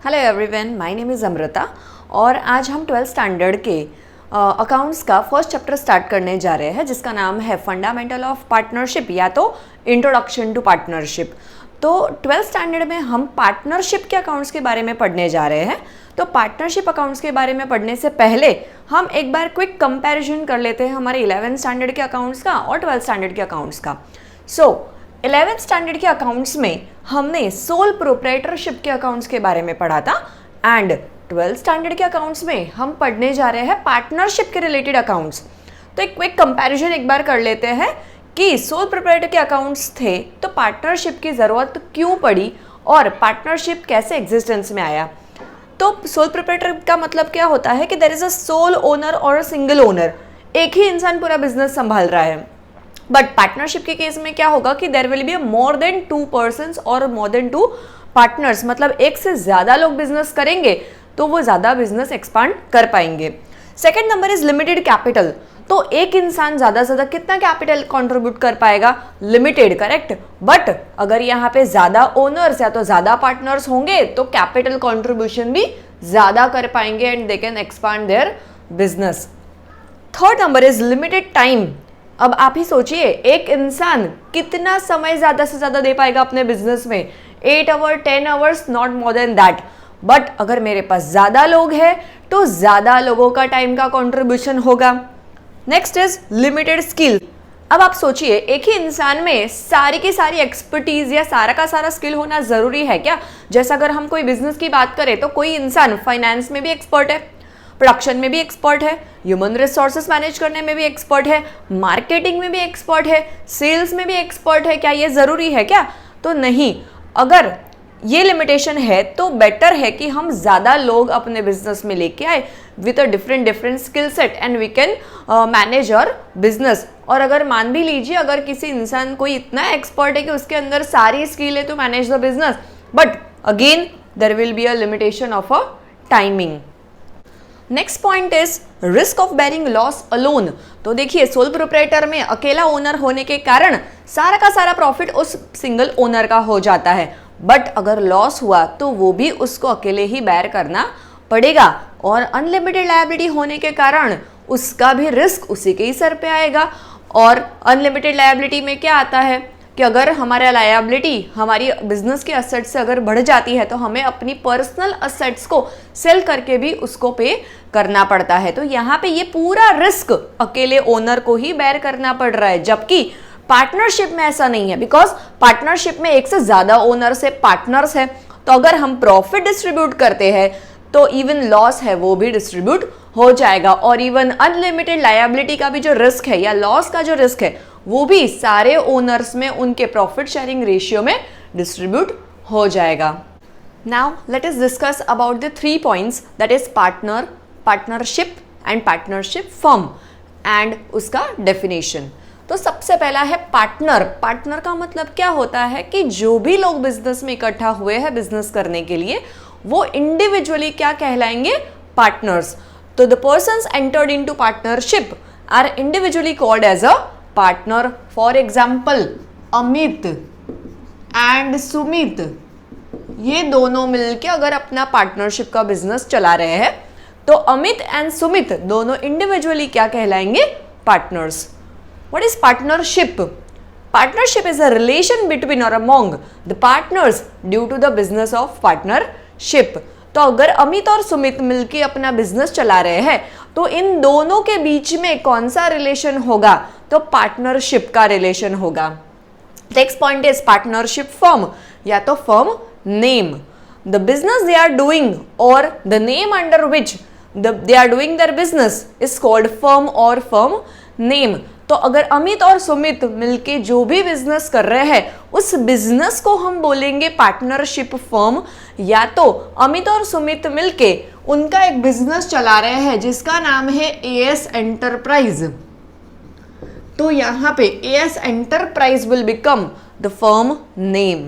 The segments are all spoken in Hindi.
Hello everyone, my name is Amrita और आज हम 12th स्टैंडर्ड के अकाउंट्स का फर्स्ट चैप्टर स्टार्ट करने जा रहे हैं जिसका नाम है फंडामेंटल ऑफ पार्टनरशिप या तो इंट्रोडक्शन टू पार्टनरशिप। तो 12th स्टैंडर्ड में हम पार्टनरशिप के अकाउंट्स के बारे में पढ़ने जा रहे हैं। तो पार्टनरशिप अकाउंट्स के बारे में पढ़ने से पहले हम एक बार क्विक कंपैरिजन कर लेते हैं हमारे 11th स्टैंडर्ड के अकाउंट्स का और 12th स्टैंडर्ड के अकाउंट्स का। 11th स्टैंडर्ड के अकाउंट्स में हमने सोल प्रोप्राइटरशिप के अकाउंट्स के बारे में पढ़ा था एंड 12th स्टैंडर्ड के अकाउंट्स में हम पढ़ने जा रहे हैं पार्टनरशिप के रिलेटेड अकाउंट्स। तो एक क्विक कंपैरिजन एक बार कर लेते हैं कि सोल प्रोप्राइटर के अकाउंट्स थे तो पार्टनरशिप की ज़रूरत क्यों पड़ी और पार्टनरशिप कैसे एग्जिस्टेंस में आया। तो सोल प्रोप्राइटर का मतलब क्या होता है कि there is a sole owner और अ सिंगल ओनर, एक ही इंसान पूरा बिजनेस संभाल रहा है। बट पार्टनरशिप के केस में क्या होगा कि there will be more than 2 persons और मोर देन 2 पार्टनर्स, मतलब एक से ज़्यादा लोग बिजनेस करेंगे तो वो ज़्यादा बिजनेस एक्सपांड कर पाएंगे। Second number is limited capital. तो एक इंसान ज़्यादा से ज़्यादा कितना कैपिटल कंट्रीब्यूट कर पाएगा? Limited, correct. बट अगर यहाँ पे ज़्यादा ओनर्स या तो ज़्यादा पार्टनर्स होंगे तो कैपिटल कंट्रीब्यूशन भी ज़्यादा कर पाएंगे and they can expand their business. Third number is limited time. अब आप ही सोचिए, एक इंसान कितना समय ज़्यादा से ज़्यादा दे पाएगा अपने बिजनेस में? 8 hour 10 hours, not more than that. But अगर मेरे पास ज़्यादा लोग हैं तो ज़्यादा लोगों का टाइम का कंट्रीब्यूशन होगा। Next is limited skill. अब आप सोचिए, एक ही इंसान में सारी की सारी एक्सपर्टीज या सारा का सारा स्किल होना ज़रूरी है क्या? जैसा अगर हम कोई बिजनेस की बात करें तो कोई इंसान फाइनेंस में भी एक्सपर्ट है, प्रोडक्शन में भी एक्सपर्ट है, ह्यूमन रिसोर्सेस मैनेज करने में भी एक्सपर्ट है, मार्केटिंग में भी एक्सपर्ट है, सेल्स में भी एक्सपर्ट है। क्या ये ज़रूरी है क्या? तो नहीं। अगर ये लिमिटेशन है तो बेटर है कि हम ज़्यादा लोग अपने बिजनेस में लेके आए with a different skill set and we can manage our business. और अगर मान भी लीजिए अगर किसी इंसान कोई इतना एक्सपर्ट है कि उसके अंदर सारी स्किल है to manage the business, but again there will be a limitation of a timing. Next point is risk of bearing loss alone. तो देखिए, सोल प्रोप्राइटर में अकेला ओनर होने के कारण सारा का सारा प्रॉफिट उस सिंगल ओनर का हो जाता है, बट अगर लॉस हुआ तो वो भी उसको अकेले ही बेयर करना पड़ेगा। और अनलिमिटेड लायबिलिटी होने के कारण उसका भी रिस्क उसी के ही सर पे आएगा। और अनलिमिटेड लायबिलिटी में क्या आता है कि अगर हमारा लायबिलिटी हमारी बिजनेस के असेट्स से अगर बढ़ जाती है तो हमें अपनी पर्सनल असेट्स को सेल करके भी उसको पे करना पड़ता है। तो यहाँ पे ये पूरा रिस्क अकेले ओनर को ही बेयर करना पड़ रहा है, जबकि पार्टनरशिप में ऐसा नहीं है। बिकॉज पार्टनरशिप में एक से ज्यादा ओनर्स है, पार्टनर्स है, तो अगर हम प्रॉफिट डिस्ट्रीब्यूट करते हैं तो इवन लॉस है वो भी डिस्ट्रीब्यूट हो जाएगा। और इवन अनलिमिटेड लायबिलिटी का भी जो रिस्क है या लॉस का जो रिस्क है वो भी सारे ओनर्स में उनके प्रॉफिट शेयरिंग रेशियो में डिस्ट्रीब्यूट हो जाएगा। Now let us discuss about the 3 points, that is partner, partnership and partnership firm and उसका डेफिनेशन। तो सबसे पहला है पार्टनर। पार्टनर का मतलब क्या होता है कि जो भी लोग बिजनेस में इकट्ठा हुए हैं बिजनेस करने के लिए वो इंडिविजुअली क्या कहलाएंगे? पार्टनर्स। तो the persons entered into partnership are individually called as a partner. For example, Amit and Sumit, ये दोनों मिलके अगर अपना पार्टनरशिप का बिजनेस चला रहे हैं तो अमित एंड सुमित दोनों इंडिविजुअली क्या कहलाएंगे? Partners. What is partnership? Partnership is a relation between or among the partners due to the business of partnership. तो अगर अमित और सुमित मिलके अपना बिजनेस चला रहे हैं तो इन दोनों के बीच में कौन सा रिलेशन होगा? तो पार्टनरशिप का रिलेशन होगा। Next point is partnership firm या तो firm name. The business they are doing और the name under which they are doing their business is called firm और फर्म नेम। तो अगर अमित और सुमित मिलके जो भी बिजनेस कर रहे हैं उस बिजनेस को हम बोलेंगे पार्टनरशिप फर्म, या तो अमित और सुमित मिलके उनका एक बिजनेस चला रहे हैं जिसका नाम है एएस एंटरप्राइज, तो यहाँ पे AS enterprise will become the firm name.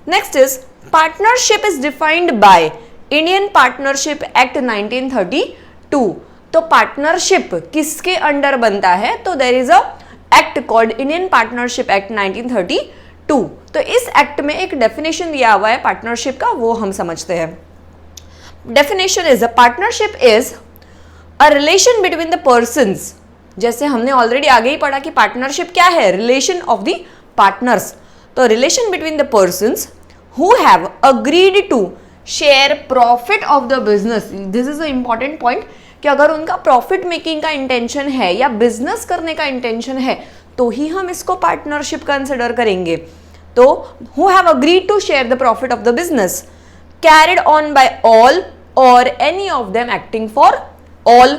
Next is partnership is defined by Indian Partnership Act 1932। तो पार्टनरशिप किसके अंडर बनता है? तो there is a act called Indian Partnership Act 1932 two. तो इस एक्ट में एक डेफिनेशन दिया हुआ है पार्टनरशिप का, वो हम समझते हैं। Definition is a partnership is a relation between the persons. जैसे हमने ऑलरेडी आगे ही पढ़ा कि पार्टनरशिप क्या है, रिलेशन ऑफ द पार्टनर्स। तो relation between the persons who have agreed to share profit of the business. This is a important point कि अगर उनका प्रॉफिट मेकिंग का इंटेंशन है या बिजनेस करने का इंटेंशन है तो ही हम इसको पार्टनरशिप कंसिडर करेंगे। तो who have agreed to share the profit of the business carried on by all or any of them acting for all.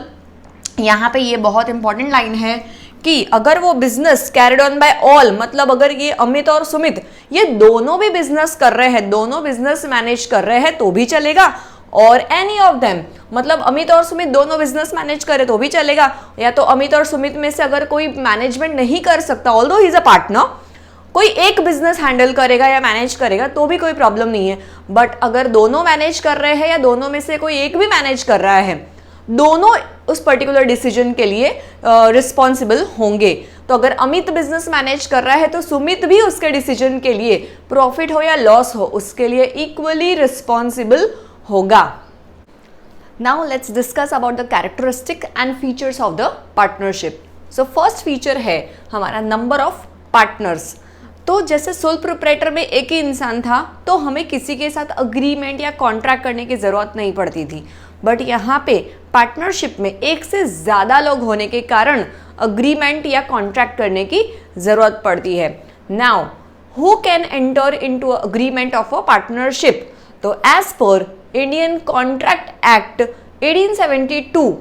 यहाँ पे ये बहुत इंपॉर्टेंट लाइन है कि अगर वो business carried on by all, मतलब अगर ये अमित और सुमित ये दोनों भी बिजनेस कर रहे हैं, दोनों बिजनेस मैनेज कर रहे हैं तो भी चलेगा, और एनी ऑफ देम मतलब अमित और सुमित दोनों बिजनेस मैनेज करे तो भी चलेगा, या तो अमित और सुमित में से अगर कोई मैनेजमेंट नहीं कर सकता, although he is a partner, कोई एक बिजनेस हैंडल करेगा या मैनेज करेगा तो भी कोई प्रॉब्लम नहीं है। बट अगर दोनों मैनेज कर रहे हैं या दोनों में से कोई एक भी मैनेज कर रहा है, दोनों उस पर्टिकुलर डिसीजन के लिए रिस्पॉन्सिबल होंगे। तो अगर अमित बिजनेस मैनेज कर रहा है तो सुमित भी उसके डिसीजन के लिए, प्रॉफिट हो या लॉस हो, उसके लिए इक्वली रिस्पॉन्सिबल होगा। Now let's discuss about the characteristic and features of the partnership. So first feature है हमारा नंबर ऑफ पार्टनर्स। तो जैसे सोल प्रोप्राइटर में एक ही इंसान था तो हमें किसी के साथ अग्रीमेंट या कॉन्ट्रैक्ट करने की जरूरत नहीं पड़ती थी, बट यहाँ पे पार्टनरशिप में एक से ज़्यादा लोग होने के कारण अग्रीमेंट या कॉन्ट्रैक्ट करने की ज़रूरत पड़ती है। Now who can enter into agreement of a partnership? तो as per Indian contract act 1872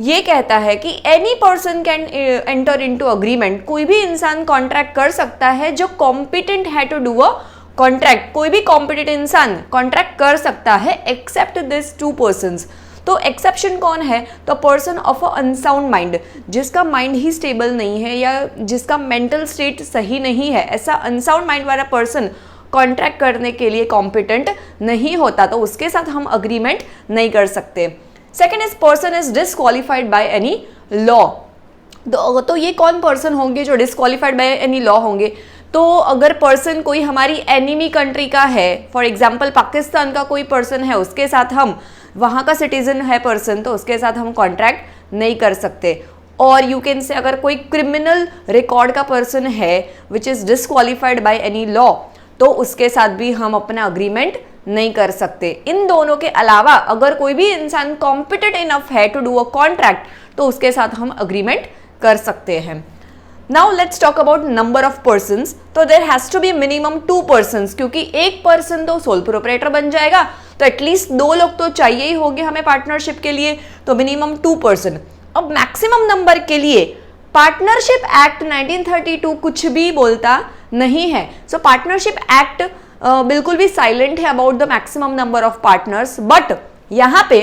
ये कहता है कि any person can enter into agreement, कोई भी इंसान कॉन्ट्रैक्ट कर सकता है जो कॉम्पिटेंट है टू डू अ कॉन्ट्रैक्ट। कोई भी कॉम्पिटेंट इंसान कॉन्ट्रैक्ट कर सकता है एक्सेप्ट दिस टू पर्सन्स। तो एक्सेप्शन कौन है? तो person of a unsound mind, जिसका माइंड ही स्टेबल नहीं है या जिसका मेंटल स्टेट सही नहीं है, ऐसा अनसाउंड माइंड वाला पर्सन कॉन्ट्रैक्ट करने के लिए कॉम्पिटेंट नहीं होता, तो उसके साथ हम अग्रीमेंट नहीं कर सकते। Second is person is disqualified by any law. तो ये कौन पर्सन होंगे जो डिसक्वालिफाइड बाय एनी लॉ होंगे? तो अगर पर्सन कोई हमारी एनिमी कंट्री का है, फॉर एग्जाम्पल पाकिस्तान का कोई पर्सन है, उसके साथ हम, वहाँ का सिटीजन है पर्सन, तो उसके साथ हम कॉन्ट्रैक्ट नहीं कर सकते। और यू कैन से अगर कोई क्रिमिनल रिकॉर्ड का पर्सन है which is disqualified by any law, तो उसके साथ भी हम अपना अग्रीमेंट नहीं कर सकते। इन दोनों के अलावा अगर कोई भी इंसान कॉम्पिटेंट इनफ है टू डू अ कॉन्ट्रैक्ट तो उसके साथ हम अग्रीमेंट कर सकते हैं। Now let's talk about number of persons. तो there has to be minimum 2 persons, क्योंकि एक पर्सन तो सोल प्रोप्राइटर बन जाएगा, तो एटलीस्ट 2 लोग तो चाहिए ही होंगे हमें पार्टनरशिप के लिए, तो मिनिमम 2 पर्सन। अब मैक्सिमम नंबर के लिए पार्टनरशिप एक्ट 1932 कुछ भी बोलता नहीं है। सो पार्टनरशिप एक्ट बिल्कुल भी साइलेंट है about the maximum number of partners, but यहाँ पे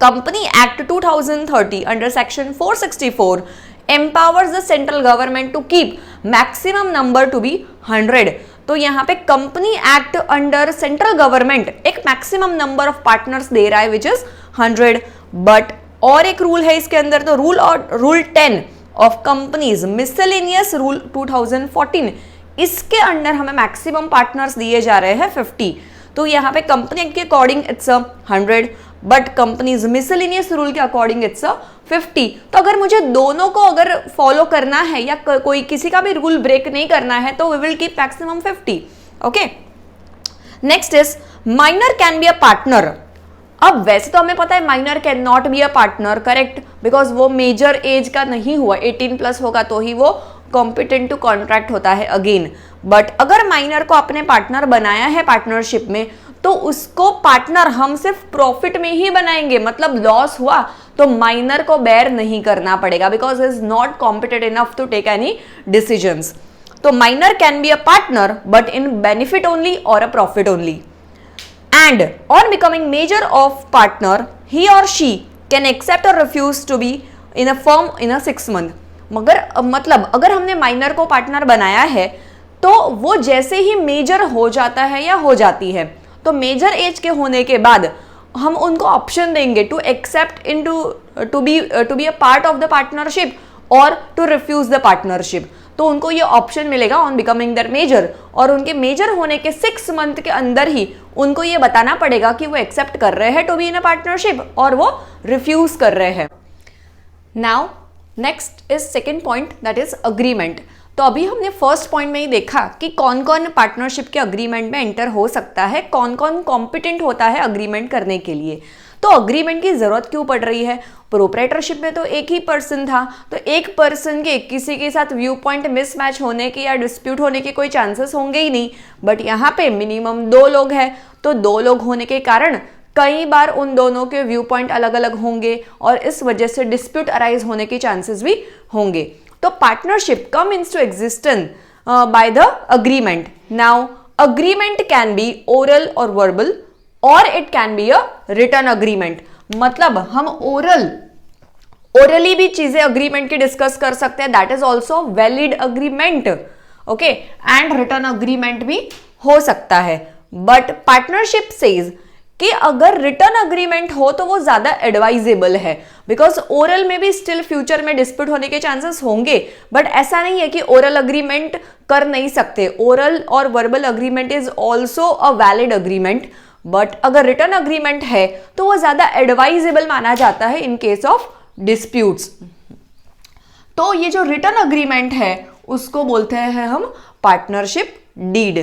company act 2030 under section 464 empowers the central government to keep maximum number to be 100। तो यहाँ पे company act under central government एक मैक्सिमम नंबर ऑफ पार्टनर्स दे रहा है विच इज 100, बट और एक रूल है इसके अंदर, तो rule 10 of companies miscellaneous rule 2014, इसके अंडर हमें मैक्सिमम पार्टनर्स दिए जा रहे हैं 50। तो यहाँ पे कंपनी एक्ट के according it's 100, but companies miscellaneous rule के अकॉर्डिंग इट्स 50। तो अगर मुझे दोनों को अगर फॉलो करना है या कोई किसी का भी रूल ब्रेक नहीं करना है तो we will keep maximum 50। Okay, next is minor can be a partner. अब वैसे तो हमें पता है minor can not be a partner, correct, because वो मेजर एज का नहीं हुआ, 18 प्लस होगा तो ही वो कॉम्पिटेंट टू कॉन्ट्रैक्ट होता है अगेन। बट अगर माइनर को अपने पार्टनर बनाया है पार्टनरशिप में तो उसको पार्टनर हम सिर्फ प्रॉफिट में ही बनाएंगे, मतलब लॉस हुआ तो माइनर को बेयर नहीं करना पड़ेगा because is not competent enough to take any decisions. तो minor can be a partner but in benefit only or a profit only. And on becoming major of partner he or she can accept or refuse to be in a firm in a 6 month. मगर मतलब अगर हमने माइनर को पार्टनर बनाया है तो वो जैसे ही मेजर हो जाता है या हो जाती है तो मेजर एज के होने के बाद हम उनको ऑप्शन देंगे to accept in to be a part of the partnership और टू रिफ्यूज द पार्टनरशिप। तो उनको ये ऑप्शन मिलेगा ऑन बिकमिंग देयर मेजर, और उनके मेजर होने के 6 मंथ के अंदर ही उनको ये बताना पड़ेगा कि वो एक्सेप्ट कर रहे हैं to be in a partnership और वो रिफ्यूज कर रहे हैं। Now next is second point, that is agreement. तो अभी हमने फर्स्ट पॉइंट में ही देखा कि कौन कौन पार्टनरशिप के अग्रीमेंट में एंटर हो सकता है, कौन कौन कॉम्पिटेंट होता है अग्रीमेंट करने के लिए। तो अग्रीमेंट की जरूरत क्यों पड़ रही है? प्रोप्राइटरशिप में तो एक ही पर्सन था, तो एक पर्सन के किसी के साथ व्यू पॉइंट मिसमैच होने के या डिस्प्यूट होने के कोई चांसेस होंगे ही नहीं। बट यहाँ पे मिनिमम 2 लोग हैं, तो 2 लोग होने के कारण कई बार उन दोनों के व्यू पॉइंट अलग अलग होंगे और इस वजह से डिस्प्यूट अराइज होने के चांसेस भी होंगे। तो partnership come into existence by the agreement. Now agreement can be oral और वर्बल और it can be a written agreement. मतलब हम ओरली भी चीजें अग्रीमेंट की डिस्कस कर सकते हैं, that is also valid agreement, okay, and written agreement भी हो सकता है। बट पार्टनरशिप सेज कि अगर रिटर्न अग्रीमेंट हो तो वो ज्यादा एडवाइजेबल है, बिकॉज ओरल में भी स्टिल फ्यूचर में डिस्प्यूट होने के चांसेस होंगे, बट ऐसा नहीं है कि ओरल अग्रीमेंट कर नहीं सकते। ओरल और verbal agreement is also a valid agreement, but अगर रिटर्न अग्रीमेंट है तो वो ज्यादा एडवाइजेबल माना जाता है इन केस ऑफ डिस्प्यूट्स। तो ये जो रिटर्न अग्रीमेंट है उसको बोलते हैं हम partnership deed.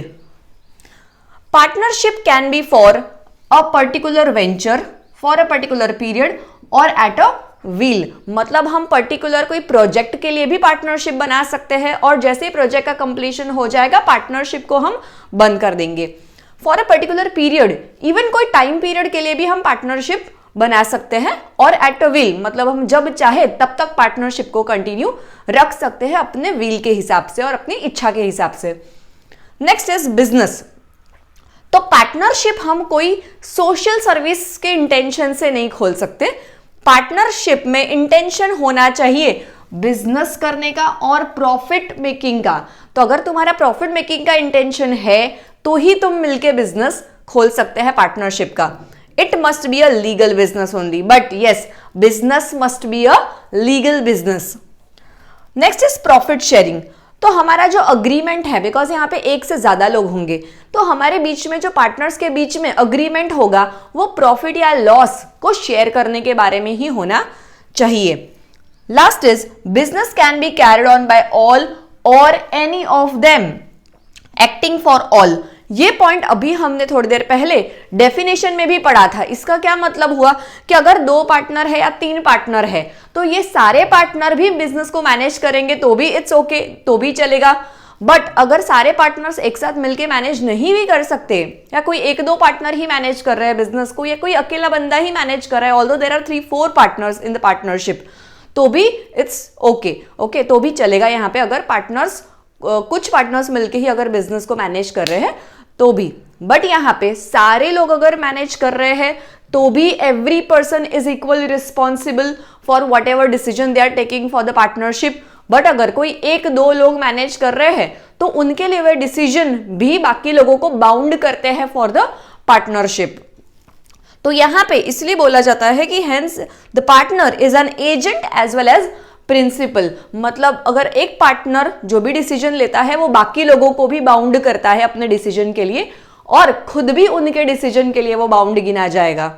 Partnership can be for a particular venture for a particular period और एट अ व्हील। मतलब हम पर्टिकुलर कोई प्रोजेक्ट के लिए भी पार्टनरशिप बना सकते हैं और जैसे ही प्रोजेक्ट का कंप्लीशन हो जाएगा पार्टनरशिप को हम बंद कर देंगे। For a particular period, even कोई टाइम पीरियड के लिए भी हम पार्टनरशिप बना सकते हैं, और एट अ व्हील मतलब हम जब चाहे तब तक पार्टनरशिप को कंटिन्यू रख सकते हैं अपने व्हील के हिसाब से और अपनी इच्छा के हिसाब से। Next is business. तो पार्टनरशिप हम कोई सोशल सर्विस के इंटेंशन से नहीं खोल सकते। पार्टनरशिप में इंटेंशन होना चाहिए बिजनेस करने का और प्रॉफिट मेकिंग का। तो अगर तुम्हारा प्रॉफिट मेकिंग का इंटेंशन है तो ही तुम मिलके बिजनेस खोल सकते हैं पार्टनरशिप का। It must be a legal business only, but yes, business must be a legal business. Next is profit sharing. तो हमारा जो अग्रीमेंट है, बिकॉज यहाँ पे एक से ज्यादा लोग होंगे, तो हमारे बीच में जो पार्टनर्स के बीच में अग्रीमेंट होगा वो प्रॉफिट या लॉस को शेयर करने के बारे में ही होना चाहिए। Last is business can be carried on by all or any of them acting for all. ये पॉइंट अभी हमने थोड़ी देर पहले डेफिनेशन में भी पढ़ा था। इसका क्या मतलब हुआ कि अगर 2 पार्टनर है या 3 पार्टनर है तो ये सारे पार्टनर भी बिजनेस को मैनेज करेंगे तो भी इट्स ओके, तो भी चलेगा। बट अगर सारे पार्टनर्स एक साथ मिलके मैनेज नहीं भी कर सकते, या कोई 1-2 पार्टनर ही मैनेज कर रहे हैं बिजनेस को, या कोई अकेला बंदा ही मैनेज कर रहा है, although there are 3-4 partners in the partnership, तो भी इट्स ओके, तो भी चलेगा। यहाँ पे अगर पार्टनर्स कुछ पार्टनर्स मिलके ही अगर बिजनेस को मैनेज कर रहे हैं तो भी। बट यहाँ पे सारे लोग अगर मैनेज कर रहे हैं तो भी every person is equally responsible for whatever decision they are taking for the partnership. But अगर कोई 1-2 लोग मैनेज कर रहे हैं तो उनके लिए वह डिसीजन भी बाकी लोगों को बाउंड करते हैं फॉर द पार्टनरशिप। तो यहाँ पे इसलिए बोला जाता है कि hence the partner is an agent as well as principal. मतलब अगर एक पार्टनर जो भी डिसीजन लेता है वो बाकी लोगों को भी बाउंड करता है अपने डिसीजन के लिए, और खुद भी उनके डिसीजन के लिए वो बाउंड गिना जाएगा।